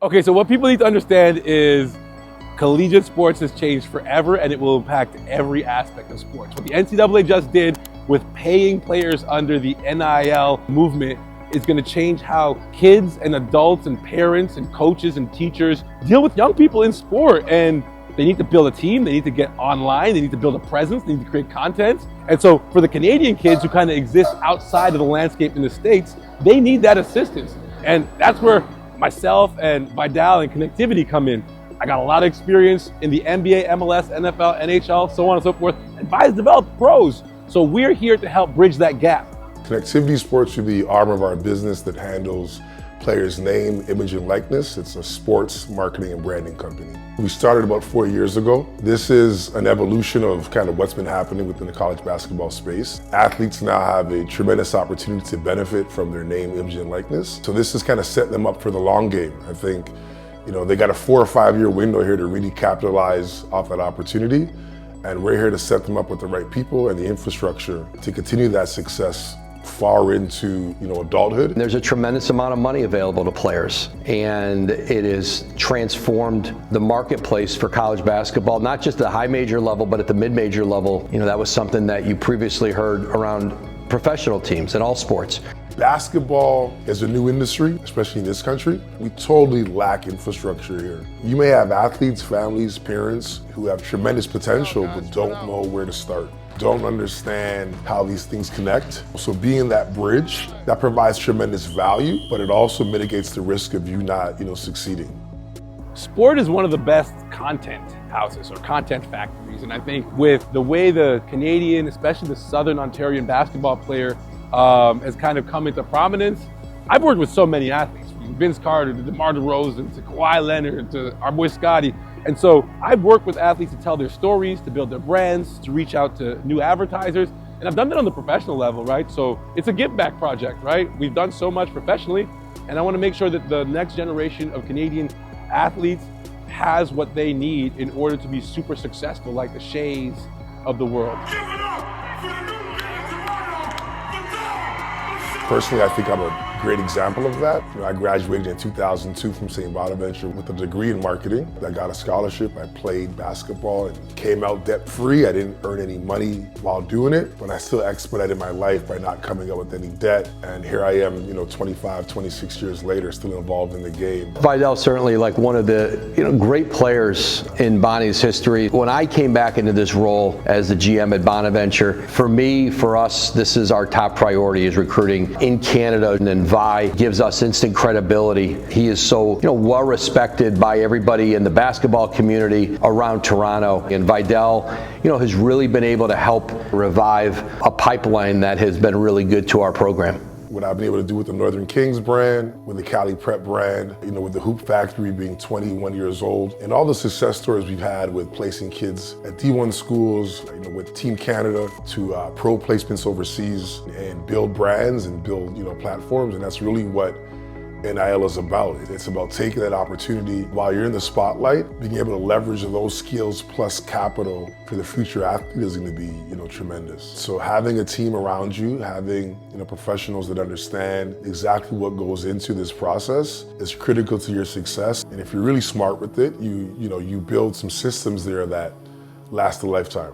Okay, so what people need to understand is collegiate sports has changed forever and it will impact every aspect of sports. What the NCAA just did with paying players under the NIL movement is going to change how kids and adults and parents and coaches and teachers deal with young people in sport. And they need to build a team, they need to get online, they need to build a presence, they need to create content. And so for the Canadian kids who kind of exist outside of the landscape in the States, they need that assistance. And that's where myself and Vidal and Connectivity come in. I got a lot of experience in the NBA, MLS, NFL, NHL, so on and so forth. And Vi's developed pros. So we're here to help bridge that gap. Connectivity Sports should be the arm of our business that handles players' name, image, and likeness. It's a sports marketing and branding company. We started about 4 years ago. This is an evolution of kind of what's been happening within the college basketball space. Athletes now have a tremendous opportunity to benefit from their name, image, and likeness. So this is kind of setting them up for the long game. I think, they got a 4 or 5 year window here to really capitalize off that opportunity. And we're here to set them up with the right people and the infrastructure to continue that success far into adulthood. There's a tremendous amount of money available to players, and it has transformed the marketplace for college basketball, not just at the high major level, but at the mid-major level. That was something that you previously heard around professional teams in all sports. Basketball is a new industry, especially in this country. We totally lack infrastructure here. You may have athletes, families, parents who have tremendous potential but don't know where to start, don't understand how these things connect. So being that bridge, that provides tremendous value, but it also mitigates the risk of you not, succeeding. Sport is one of the best content houses or content factories. And I think with the way the Canadian, especially the Southern Ontarian basketball player has kind of come into prominence, I've worked with so many athletes, from Vince Carter to DeMar DeRozan to Kawhi Leonard to our boy Scotty. And so I've worked with athletes to tell their stories, to build their brands, to reach out to new advertisers. And I've done that on the professional level, right? So it's a give back project, right? We've done so much professionally, and I want to make sure that the next generation of Canadian athletes has what they need in order to be super successful, like the Shays of the world. Personally, I think I'm a great example of that. I graduated in 2002 from St. Bonaventure with a degree in marketing. I got a scholarship. I played basketball and came out debt-free. I didn't earn any money while doing it, but I still expedited my life by not coming out with any debt. And here I am, 25, 26 years later, still involved in the game. Vidal's certainly like one of the great players in Bonnie's history. When I came back into this role as the GM at Bonaventure, for us, this is our top priority, is recruiting in Canada. And then Vi gives us instant credibility. He is so well respected by everybody in the basketball community around Toronto. And Vidal, has really been able to help revive a pipeline that has been really good to our program. What I've been able to do with the Northern Kings brand, with the Cali Prep brand, with the Hoop Factory being 21 years old, and all the success stories we've had with placing kids at D1 schools, with Team Canada, to pro placements overseas, and build brands and build, platforms, and that's really what NIL is about. It's about taking that opportunity while you're in the spotlight, being able to leverage those skills plus capital for the future athlete is going to be, tremendous. So having a team around you, having, professionals that understand exactly what goes into this process is critical to your success. And if you're really smart with it, you build some systems there that last a lifetime.